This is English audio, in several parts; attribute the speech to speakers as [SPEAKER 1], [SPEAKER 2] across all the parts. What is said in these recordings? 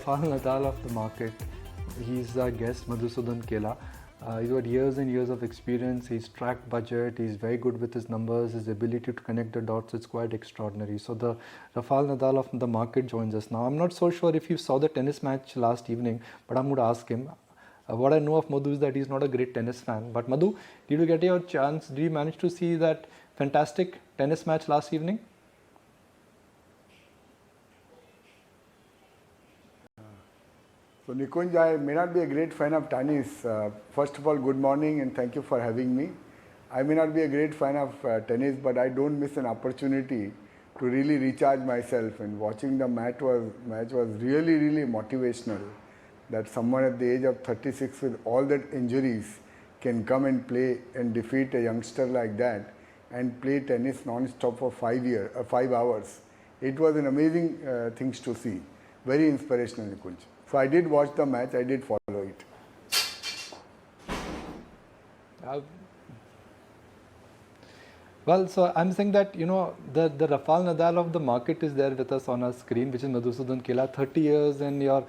[SPEAKER 1] Rafael Nadal of the market. He's our guest, Madhusudan Kela. He's got years and years of experience. He's tracked budget. He's very good with his numbers. His ability to connect the dots is quite extraordinary. So the Rafael Nadal of the market joins us now. I'm not so sure if you saw the tennis match last evening, but I'm going to ask him. What I know of Madhu is that he's not a great tennis fan. But Madhu, did you get your chance? Did you manage to see that fantastic tennis match last evening?
[SPEAKER 2] So Nikunj, I may not be a great fan of tennis. First of all, good morning and thank you for having me. I may not be a great fan of tennis, but I don't miss an opportunity to really recharge myself. And watching the match was really motivational. That someone at the age of 36 with all that injuries can come and play and defeat a youngster like that and play tennis non-stop for 5 hours. It was an amazing things to see. Very inspirational, Nikunj. So I did watch the match, I did follow it.
[SPEAKER 1] Well, so I'm saying that, the Rafael Nadal of the market is there with us on our screen, which is Madhusudan Kela, 30 years, and your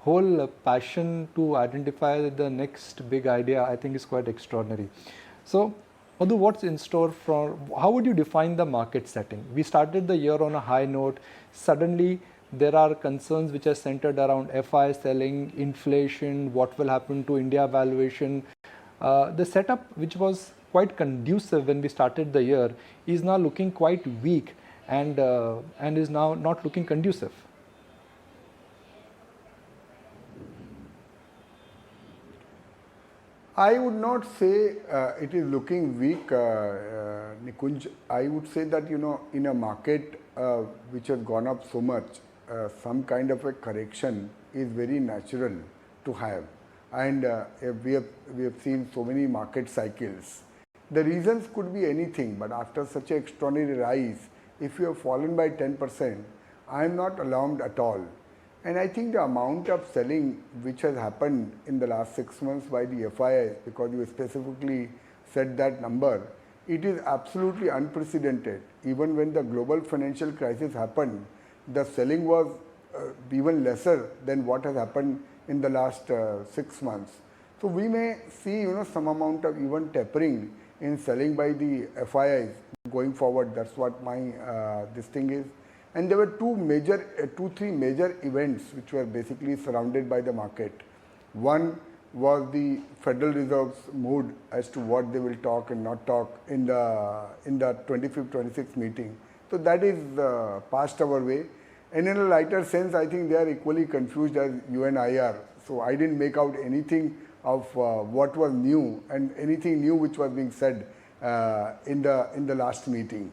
[SPEAKER 1] whole passion to identify the next big idea, I think is quite extraordinary. So, Madhu, what's in store how would you define the market setting? We started the year on a high note. Suddenly, there are concerns which are centered around FI selling, inflation, what will happen to India valuation. The setup, which was quite conducive when we started the year, is now looking quite weak and is now not looking conducive.
[SPEAKER 2] I would not say it is looking weak, Nikunj. I would say that, in a market which has gone up so much, some kind of a correction is very natural to have. And we have seen so many market cycles. The reasons could be anything, but after such an extraordinary rise, if you have fallen by 10%, I am not alarmed at all. And I think the amount of selling which has happened in the last 6 months by the FIIs, because you specifically said that number, it is absolutely unprecedented. Even when the global financial crisis happened, the selling was even lesser than what has happened in the last 6 months. So we may see, some amount of even tapering in selling by the FIIs going forward. That's what my this thing is. And there were two, three major events which were basically surrounded by the market. One was the Federal Reserve's mood as to what they will talk and not talk in the 25th, 26th meeting. So that is passed our way. And in a lighter sense, I think they are equally confused as you and I are. So I didn't make out anything of what was new and anything new which was being said in the last meeting.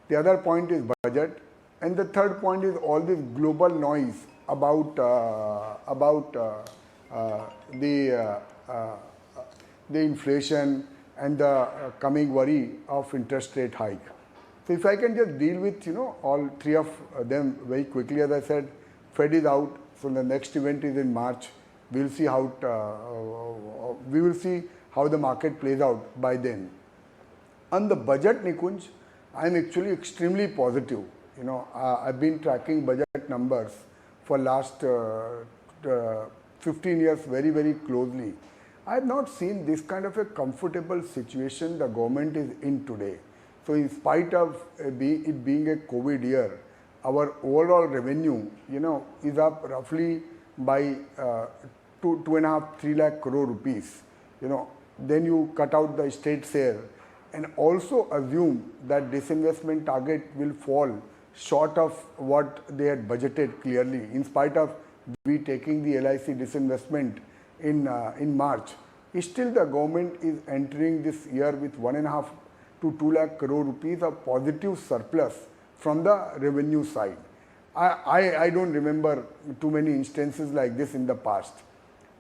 [SPEAKER 2] The other point is budget. And the third point is all this global noise about the inflation and the coming worry of interest rate hike. So if I can just deal with all three of them very quickly, as I said, Fed is out. So the next event is in March. We will see how the market plays out by then. On the budget, Nikunj, I am actually extremely positive. I've been tracking budget numbers for last 15 years very closely. I have not seen this kind of a comfortable situation the government is in today. So in spite of it being a COVID year, our overall revenue, is up roughly by 2.5-3 lakh crore rupees. Then you cut out the state share and also assume that disinvestment target will fall short of what they had budgeted clearly, in spite of we taking the LIC disinvestment in March. Still the government is entering this year with 1.5 to 2 lakh crore rupees of positive surplus from the revenue side. I don't remember too many instances like this in the past.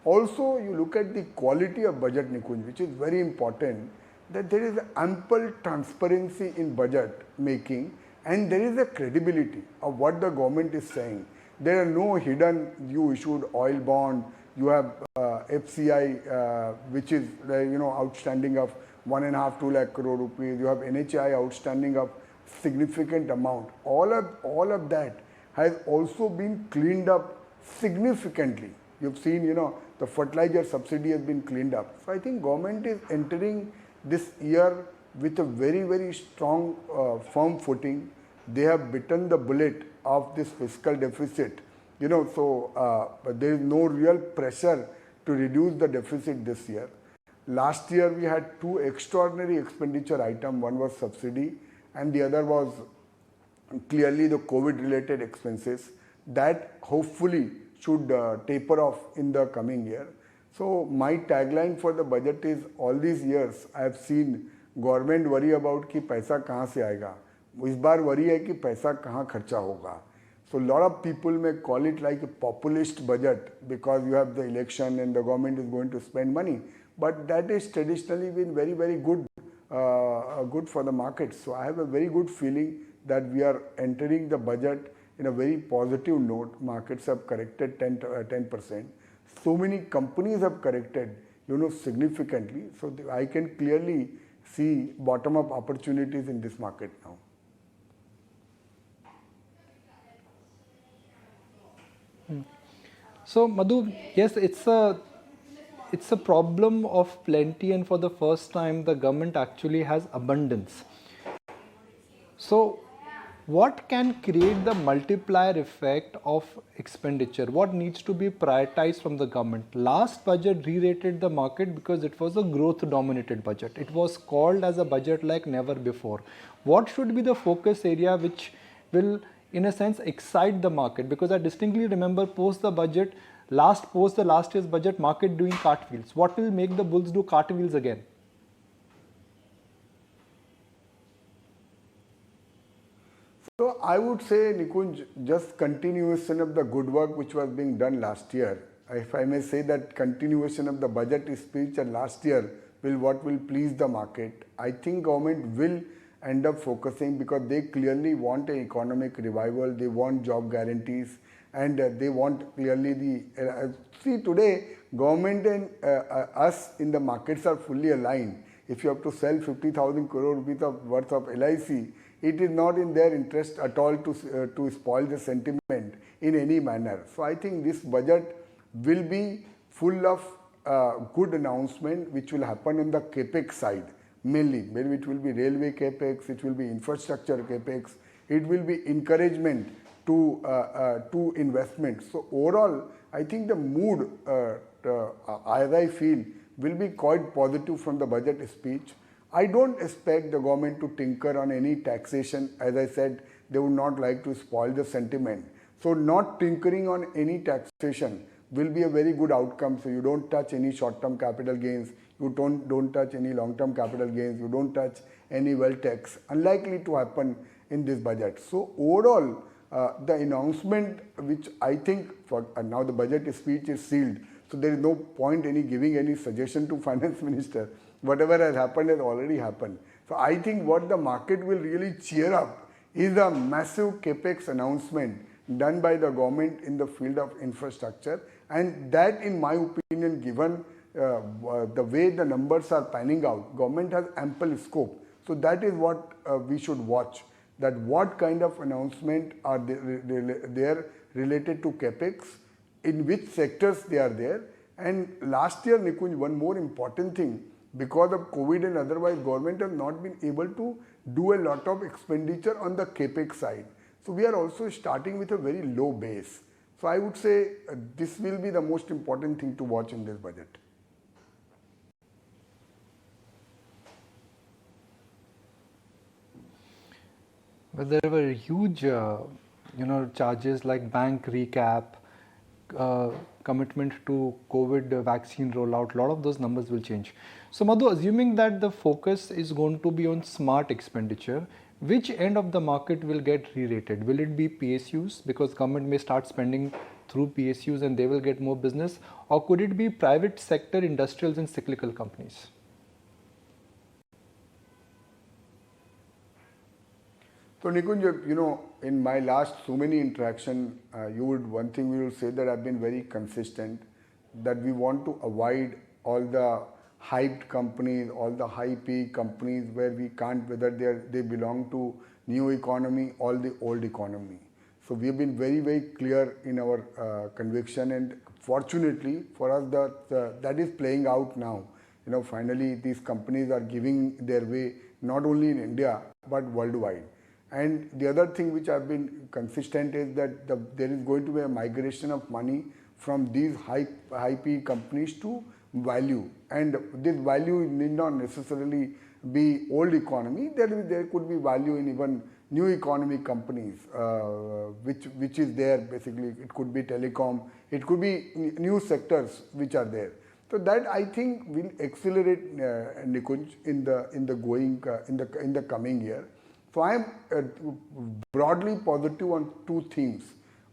[SPEAKER 2] Also, you look at the quality of budget, Nikunj, which is very important, that there is ample transparency in budget making and there is a credibility of what the government is saying. There are no hidden, you issued oil bond, you have FCI, which is outstanding of 1.5-2 lakh crore rupees, you have NHI outstanding of significant amount. All of that has also been cleaned up significantly. You've seen, the fertilizer subsidy has been cleaned up. So I think government is entering this year with a very, very strong, firm footing. They have bitten the bullet of this fiscal deficit. But there is no real pressure to reduce the deficit this year. Last year we had two extraordinary expenditure items. One was subsidy and the other was clearly the COVID related expenses that hopefully should taper off in the coming year. So my tagline for the budget is, all these years I have seen government worry about कि पैसा कहाँ से आएगा. इस बार worry है कि पैसा कहाँ खर्चा होगा. So a lot of people may call it like a populist budget because you have the election and the government is going to spend money. But that is traditionally been very, very good, good for the market. So I have a very good feeling that we are entering the budget in a very positive note. Markets have corrected 10%. So many companies have corrected, significantly. So I can clearly see bottom-up opportunities in this market now.
[SPEAKER 1] So Madhu, yes, it's a problem of plenty, and for the first time the government actually has abundance. So what can create the multiplier effect of expenditure? What needs to be prioritized from the government? Last budget re-rated the market because it was a growth dominated budget. It was called as a budget like never before. What should be the focus area which will, in a sense, excite the market? Because I distinctly remember post the last year's budget, market doing cartwheels. What will make the bulls do cartwheels again?
[SPEAKER 2] So I would say, Nikunj, just continuation of the good work which was being done last year. If I may say that continuation of the budget speech and last year what will please the market. I think government will end up focusing because they clearly want an economic revival, they want job guarantees, and they want clearly the... see, today government and us in the markets are fully aligned. If you have to sell 50,000 crore rupees of worth of LIC, it is not in their interest at all to spoil the sentiment in any manner. So I think this budget will be full of good announcement which will happen on the capex side mainly. Maybe it will be railway capex, it will be infrastructure capex, it will be encouragement to investment. So overall, I think the mood, as I feel, will be quite positive from the budget speech. I don't expect the government to tinker on any taxation. As I said, they would not like to spoil the sentiment. So not tinkering on any taxation will be a very good outcome. So you don't touch any short-term capital gains, you don't touch any long-term capital gains, you don't touch any wealth tax. Unlikely to happen in this budget. So overall, the announcement which I think for now the budget speech is sealed. So there is no point giving any suggestion to finance minister. Whatever has happened has already happened. So I think what the market will really cheer up is a massive capex announcement done by the government in the field of infrastructure, and that, in my opinion, given the way the numbers are panning out, government has ample scope. So that is what we should watch, that what kind of announcement are there related to capex, in which sectors they are there. And last year, Nikunj, one more important thing, because of COVID and otherwise, government has not been able to do a lot of expenditure on the capex side. So we are also starting with a very low base. So I would say this will be the most important thing to watch in this budget.
[SPEAKER 1] Well, there were huge, charges like bank recap, commitment to COVID vaccine rollout. A lot of those numbers will change. So Madhu, assuming that the focus is going to be on smart expenditure, which end of the market will get re-rated? Will it be PSUs, because government may start spending through PSUs and they will get more business, or could it be private sector industrials and cyclical companies?
[SPEAKER 2] So Nikunj, in my last so many interaction, one thing we will say that I've been very consistent, that we want to avoid all the hyped companies, all the high PE companies where we can't, whether they belong to new economy or the old economy. So we have been very, very clear in our conviction, and fortunately for us that is playing out now. Finally these companies are giving their way not only in India but worldwide. And the other thing which I've been consistent is that there is going to be a migration of money from these high PE companies to value, and this value need not necessarily be old economy. There could be value in even new economy companies, which is there basically. It could be telecom, it could be new sectors which are there. So that I think will accelerate, Nikunj, in the coming year. So I am broadly positive on two themes.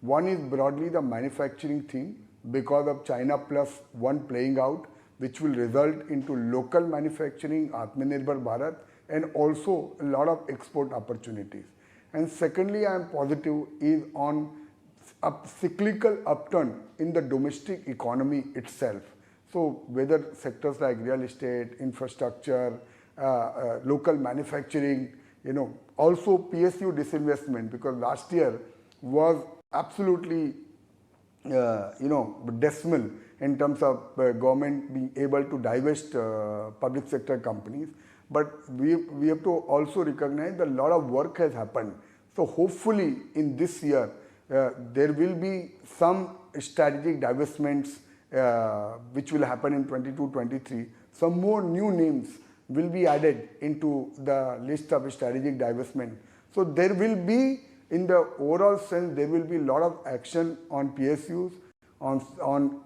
[SPEAKER 2] One is broadly the manufacturing theme because of China Plus One playing out, which will result into local manufacturing, Atmanirbhar Bharat, and also a lot of export opportunities. And secondly, I am positive is on a cyclical upturn in the domestic economy itself. So whether sectors like real estate, infrastructure, local manufacturing, also PSU disinvestment, because last year was absolutely decimal in terms of government being able to divest public sector companies. But we have to also recognize that a lot of work has happened. So hopefully in this year there will be some strategic divestments which will happen in 22-23. Some more new names will be added into the list of strategic divestment. So there will be, in the overall sense, there will be a lot of action on PSUs, on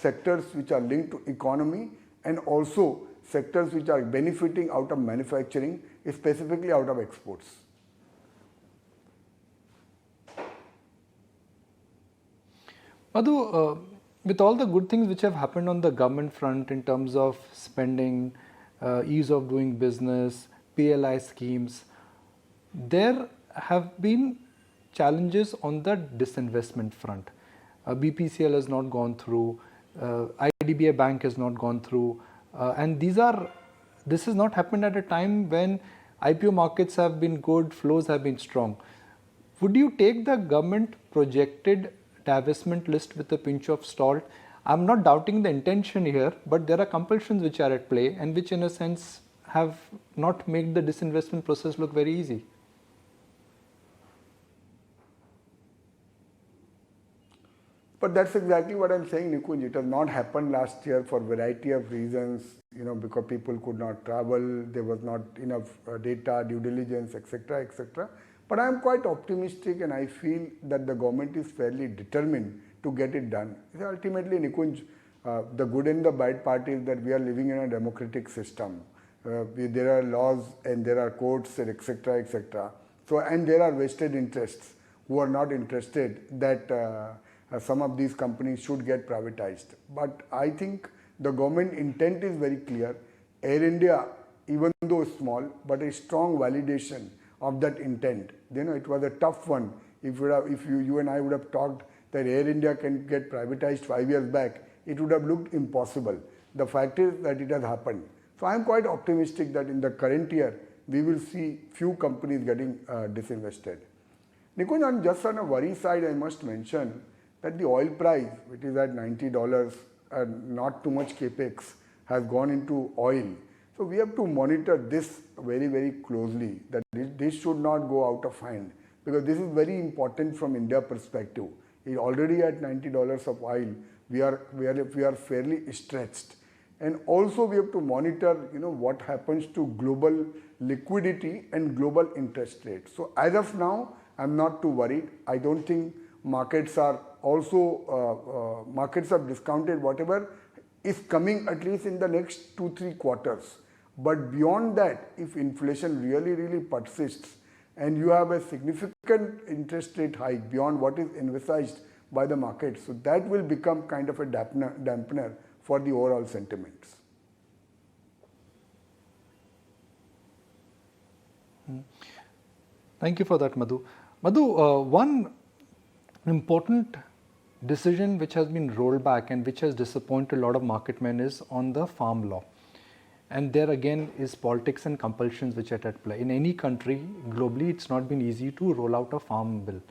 [SPEAKER 2] sectors which are linked to economy, and also sectors which are benefiting out of manufacturing, specifically out of exports.
[SPEAKER 1] Madhu, with all the good things which have happened on the government front in terms of spending, ease of doing business, PLI schemes, there have been challenges on the disinvestment front. BPCL has not gone through, IDBI Bank has not gone through, and this has not happened at a time when IPO markets have been good, flows have been strong. Would you take the government projected divestment list with a pinch of salt? I'm not doubting the intention here, but there are compulsions which are at play and which in a sense have not made the disinvestment process look very easy.
[SPEAKER 2] But that's exactly what I'm saying, Nikunj. It has not happened last year for a variety of reasons, because people could not travel, there was not enough data, due diligence, etc., etc. But I am quite optimistic, and I feel that the government is fairly determined to get it done. Ultimately, Nikunj, the good and the bad part is that we are living in a democratic system. There are laws and there are courts, and etc., etc. So, and there are vested interests who are not interested that some of these companies should get privatized. But I think the government intent is very clear. Air India, even though small, but a strong validation of that intent. It was a tough one. If you and I would have talked that Air India can get privatized 5 years back, it would have looked impossible. The fact is that it has happened. So I am quite optimistic that in the current year, we will see few companies getting disinvested. Nikunj, just on a worry side, I must mention that the oil price, which is at $90, and not too much capex has gone into oil. So we have to monitor this very, very closely, that this should not go out of hand, because this is very important from India perspective. Already at $90 of oil, we are fairly stretched. And also we have to monitor, what happens to global liquidity and global interest rates. So as of now, I'm not too worried. I don't think markets are discounted whatever is coming, at least in the next 2-3 quarters. But beyond that, if inflation really, really persists and you have a significant interest rate hike beyond what is envisaged by the market, so that will become kind of a dampener for the overall sentiments.
[SPEAKER 1] Thank you for that, Madhu. Madhu, one important decision which has been rolled back and which has disappointed a lot of market men is on the farm law. And there again is politics and compulsions which are at play. In any country globally, it's not been easy to roll out a farm bill.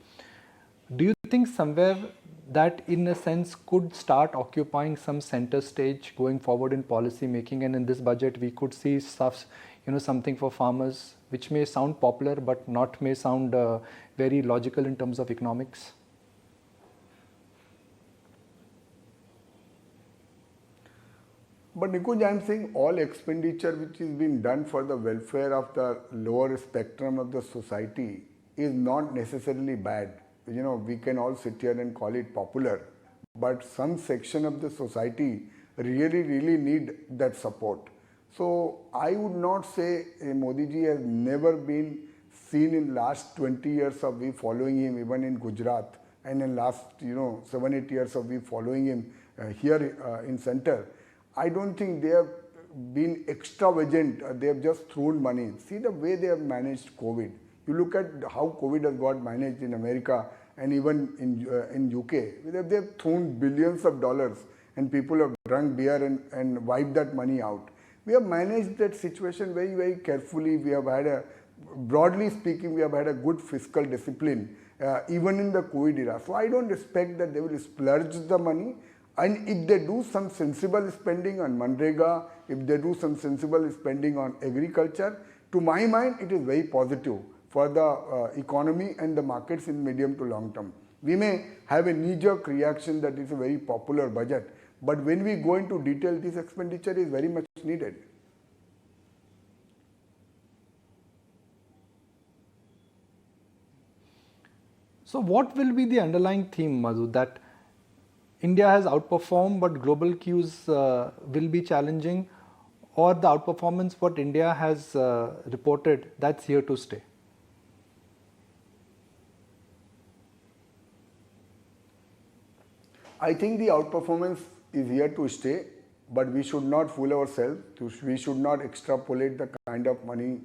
[SPEAKER 1] Do you think somewhere that in a sense could start occupying some center stage going forward in policy making, and in this budget we could see stuff, something for farmers which may sound popular but not may sound very logical in terms of economics?
[SPEAKER 2] But Nikunj, I am saying all expenditure which is being done for the welfare of the lower spectrum of the society is not necessarily bad. We can all sit here and call it popular, but some section of the society really need that support. So I would not say Modi ji has never been seen in last 20 years of we following him, even in Gujarat, and in last 7-8 years of we following him here in center. I don't think they have been extravagant. They have just thrown money. See the way they have managed COVID. You look at how COVID has got managed in America and even in UK. They have thrown billions of dollars and people have drunk beer and wiped that money out. We have managed that situation very carefully. We have had broadly speaking, we have had a good fiscal discipline even in the COVID era. So I don't expect that they will splurge the money. And if they do some sensible spending on Manrega, if they do some sensible spending on agriculture, to my mind, it is very positive for the economy and the markets in medium to long term. We may have a knee-jerk reaction that it's a very popular budget, but when we go into detail, this expenditure is very much needed.
[SPEAKER 1] So what will be the underlying theme, Madhu, that India has outperformed but global cues will be challenging, or the outperformance what India has reported, that's here to stay?
[SPEAKER 2] I think the outperformance is here to stay, but we should not fool ourselves. We should not extrapolate the kind of money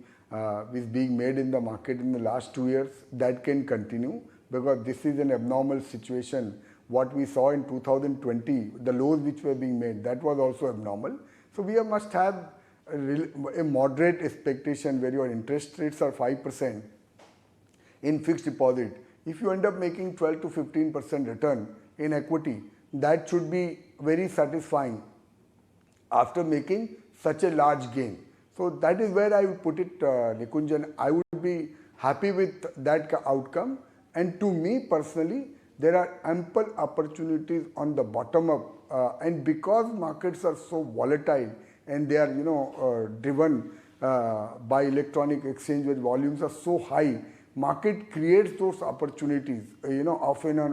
[SPEAKER 2] which is being made in the market in the last 2 years. That can continue because this is an abnormal situation. What we saw in 2020, the lows which were being made, that was also abnormal. So we must have a moderate expectation where your interest rates are 5% in fixed deposit. If you end up making 12 to 15% return in equity, that should be very satisfying after making such a large gain. So that is where I would put it, Nikunjan. I would be happy with that outcome. And to me personally, there are ample opportunities on the bottom up, and because markets are so volatile and they are driven by electronic exchange where volumes are so high, market creates those opportunities off and on.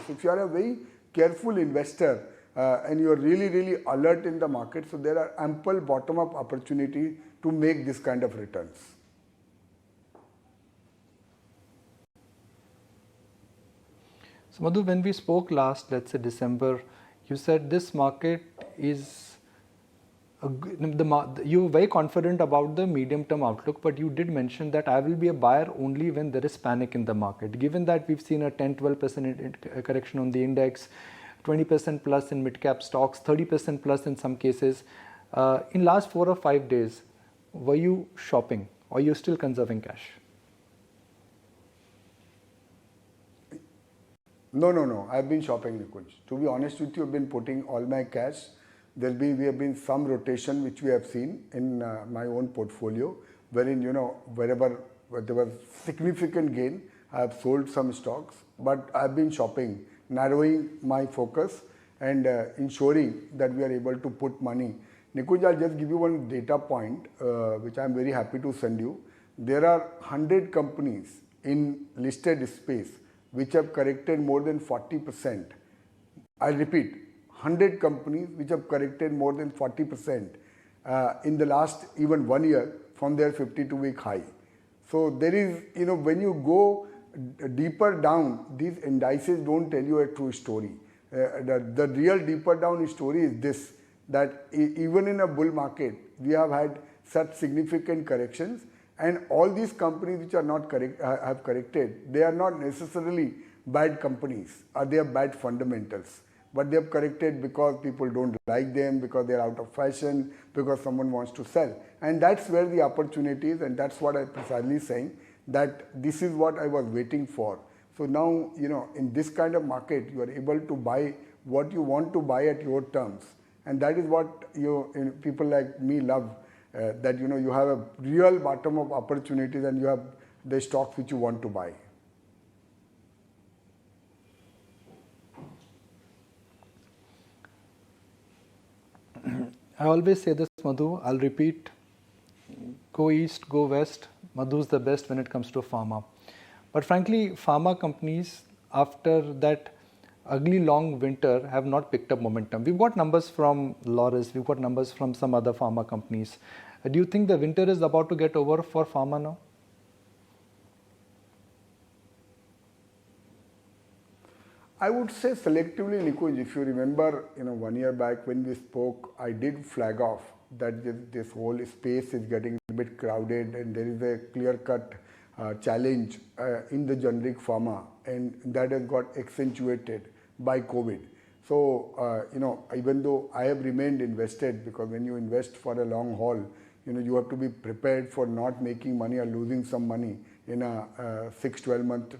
[SPEAKER 2] So if you are a very careful investor and you are really alert in the market, so there are ample bottom up opportunity to make this kind of returns.
[SPEAKER 1] So Madhu, when we spoke last, let's say December, you said this market is, you were very confident about the medium term outlook, but you did mention that I will be a buyer only when there is panic in the market. Given that we've seen a 10-12% correction on the index, 20% plus in mid-cap stocks, 30% plus in some cases, in last 4 or 5 days, were you shopping or are you still conserving cash?
[SPEAKER 2] No. I've been shopping, Nikunj. To be honest with you, I've been putting all my cash. We have been some rotation which we have seen in my own portfolio, wherein wherever there was significant gain, I have sold some stocks. But I've been shopping, narrowing my focus and ensuring that we are able to put money. Nikunj, I'll just give you one data point which I'm very happy to send you. There are 100 companies in listed space which have corrected more than 40%. I repeat, 100 companies which have corrected more than 40% in the last even 1 year from their 52-week high. So there is, when you go deeper down, these indices don't tell you a true story. The real deeper down story is this, that even in a bull market, we have had such significant corrections. And all these companies which are not have corrected, they are not necessarily bad companies or they have bad fundamentals. But they have corrected because people don't like them, because they are out of fashion, because someone wants to sell. And that's where the opportunity is, and that's what I'm precisely saying, that this is what I was waiting for So now, in this kind of market, you are able to buy what you want to buy at your terms. And that is what people like me love, that you have a real bottom of opportunities and you have the stocks which you want to buy.
[SPEAKER 1] I always say this, Madhu, I'll repeat, go east, go west, Madhu's the best when it comes to pharma. But frankly, pharma companies, after that ugly long winter, have not picked up momentum. We've got numbers from Loris, we've got numbers from some other pharma companies. Do you think the winter is about to get over for pharma now?
[SPEAKER 2] I would say selectively, Nikunj, if you remember, 1 year back when we spoke, I did flag off that this whole space is getting a bit crowded and there is a clear-cut challenge in the generic pharma, and that has got accentuated by COVID. So, even though I have remained invested, because when you invest for a long haul, you have to be prepared for not making money or losing some money in a 6-12 month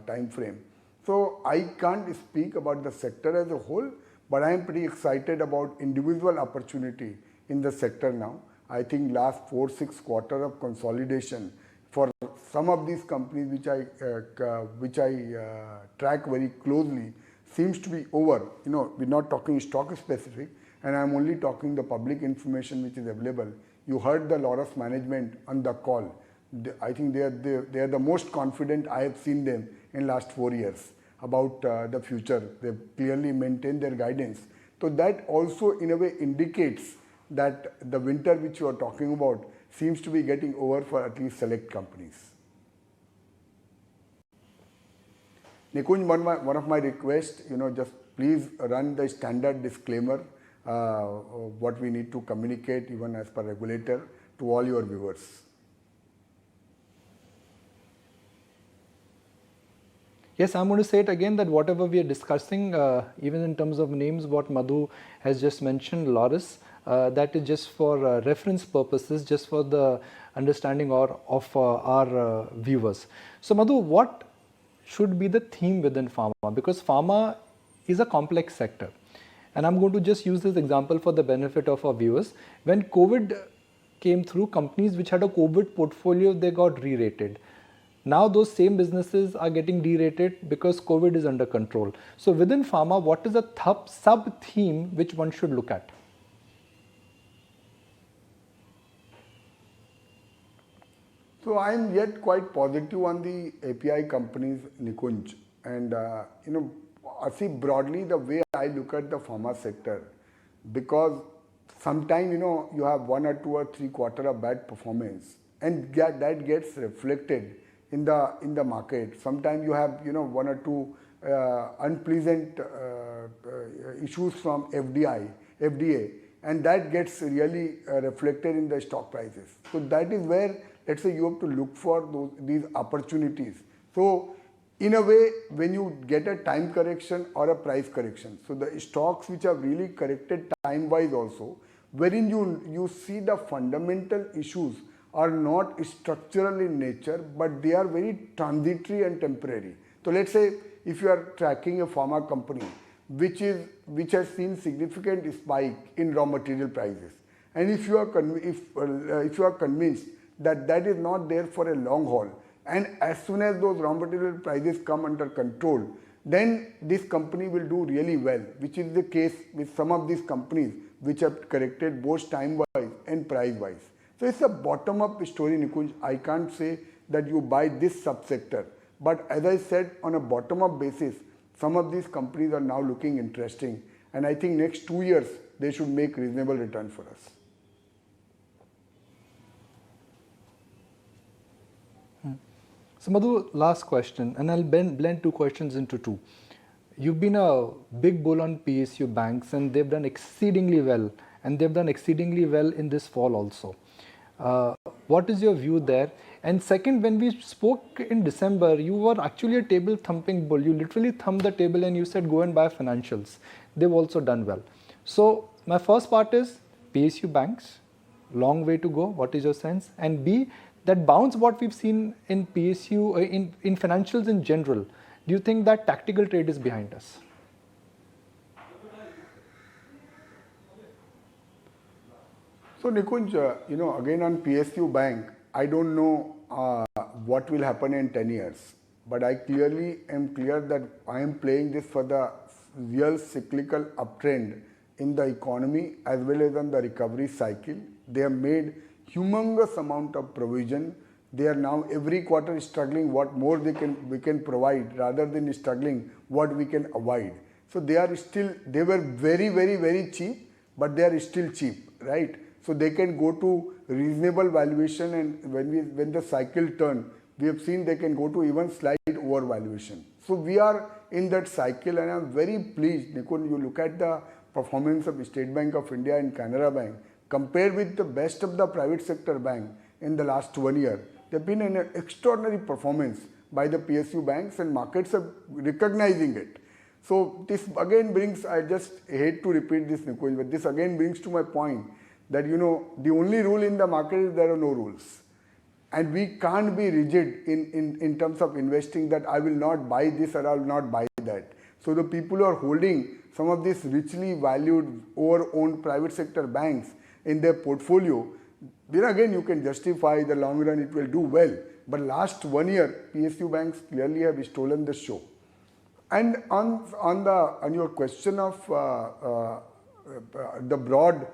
[SPEAKER 2] time frame. So I can't speak about the sector as a whole, but I am pretty excited about individual opportunity in the sector now. I think last 4-6 quarters of consolidation for some of these companies which I track very closely seems to be over. We're not talking stock specific, and I'm only talking the public information which is available. You heard the Loris management on the call. I think they are the most confident I have seen them in last 4 years about the future. They've clearly maintained their guidance. So that also in a way indicates that the winter which you are talking about seems to be getting over for at least select companies. Nikunj, one of my requests, just please run the standard disclaimer, what we need to communicate even as per regulator to all your viewers.
[SPEAKER 1] Yes, I'm going to say it again that whatever we are discussing, even in terms of names, what Madhu has just mentioned, Loris, that is just for reference purposes, just for the understanding of our viewers. So Madhu, what should be the theme within pharma? Because pharma is a complex sector. And I'm going to just use this example for the benefit of our viewers. When COVID came through, companies which had a COVID portfolio, they got re-rated. Now those same businesses are getting derated because COVID is under control. So within pharma, what is a sub-theme which one should look at?
[SPEAKER 2] So I am yet quite positive on the API companies, Nikunj. And, I see broadly the way I look at the pharma sector, because sometimes, you have 1 or 2 or 3 quarters of bad performance, and that gets reflected in the market. Sometimes you have 1 or 2 unpleasant issues from FDA, and that gets really reflected in the stock prices. So that is where, let's say, you have to look for these opportunities. So in a way, when you get a time correction or a price correction, so the stocks which are really corrected time-wise also, wherein you see the fundamental issues are not structural in nature, but they are very transitory and temporary. So let's say if you are tracking a pharma company which has seen significant spike in raw material prices, and if you are convinced that is not there for a long haul, and as soon as those raw material prices come under control, then this company will do really well, which is the case with some of these companies which have corrected both time-wise and price-wise. So it's a bottom-up story, Nikunj. I can't say that you buy this subsector. But as I said, on a bottom-up basis, some of these companies are now looking interesting. And I think next 2 years, they should make reasonable return for us.
[SPEAKER 1] So Madhu, last question, and I'll blend 2 questions into 2. You've been a big bull on PSU banks, and they've done exceedingly well. And they've done exceedingly well in this fall also. What is your view there? And second, when we spoke in December, you were actually a table thumping bull. You literally thumped the table and you said, go and buy financials. They've also done well. So my first part is PSU banks, long way to go. What is your sense? And B, that bounce what we've seen in PSU, in financials in general, Do you think that tactical trade is behind us?
[SPEAKER 2] So Nikunj, again on PSU Bank, I don't know what will happen in 10 years. But I clearly am clear that I am playing this for the real cyclical uptrend in the economy as well as on the recovery cycle. They have made humongous amount of provision. They are now every quarter struggling what more we can provide rather than struggling what we can avoid. So they were very cheap, but they are still cheap, right? So they can go to reasonable valuation, and when the cycle turn, we have seen they can go to even slight overvaluation. So we are in that cycle, and I am very pleased. Nikun, you look at the performance of State Bank of India and Canara Bank compared with the best of the private sector bank in the last 1 year. There have been an extraordinary performance by the PSU banks, and markets are recognizing it. So this again brings, I just hate to repeat this, Nikunj, but this again brings to my point that the only rule in the market is there are no rules. And we can't be rigid in terms of investing that I will not buy this or I will not buy that. So the people who are holding some of these richly valued over-owned private sector banks in their portfolio, then again you can justify the long run it will do well. But last 1 year, PSU banks clearly have stolen the show. And on your question of the broad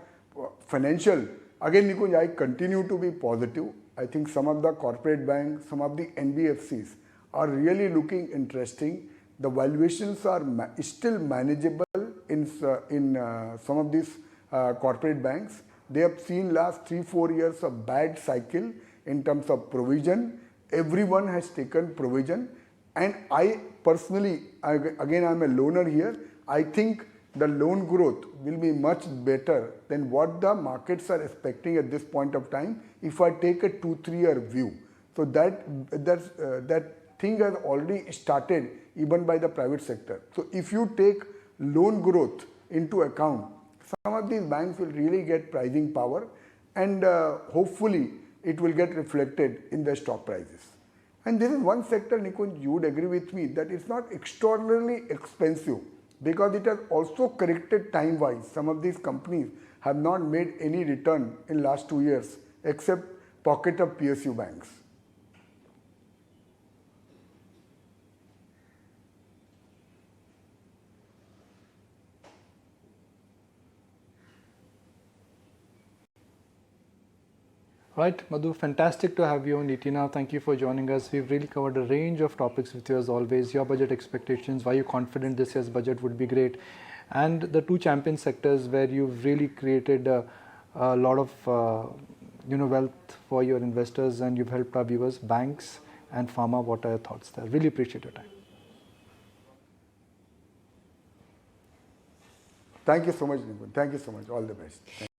[SPEAKER 2] financial, again Nikunj, I continue to be positive. I think some of the corporate banks, some of the NBFCs are really looking interesting. The valuations are still manageable in some of these corporate banks. They have seen last 3-4 years of bad cycle in terms of provision. Everyone has taken provision, and I personally, again I'm a loaner here, I think the loan growth will be much better than what the markets are expecting at this point of time if I take a 2-3 year view. So that thing has already started even by the private sector. So if you take loan growth into account, some of these banks will really get pricing power, and hopefully it will get reflected in their stock prices. And this is one sector, Nikunj, you would agree with me that it's not extraordinarily expensive, because it has also corrected time-wise. Some of these companies have not made any return in last 2 years except pocket of PSU banks.
[SPEAKER 1] Right, Madhu, fantastic to have you on ET Now. Thank you for joining us. We've really covered a range of topics with you as always. Your budget expectations, why you're confident this year's budget would be great, and the two champion sectors where you've really created a lot of wealth for your investors, and you've helped our viewers, banks and pharma. What are your thoughts there? Really appreciate your time.
[SPEAKER 2] Thank you so much, Nikunj. Thank you so much. All the best.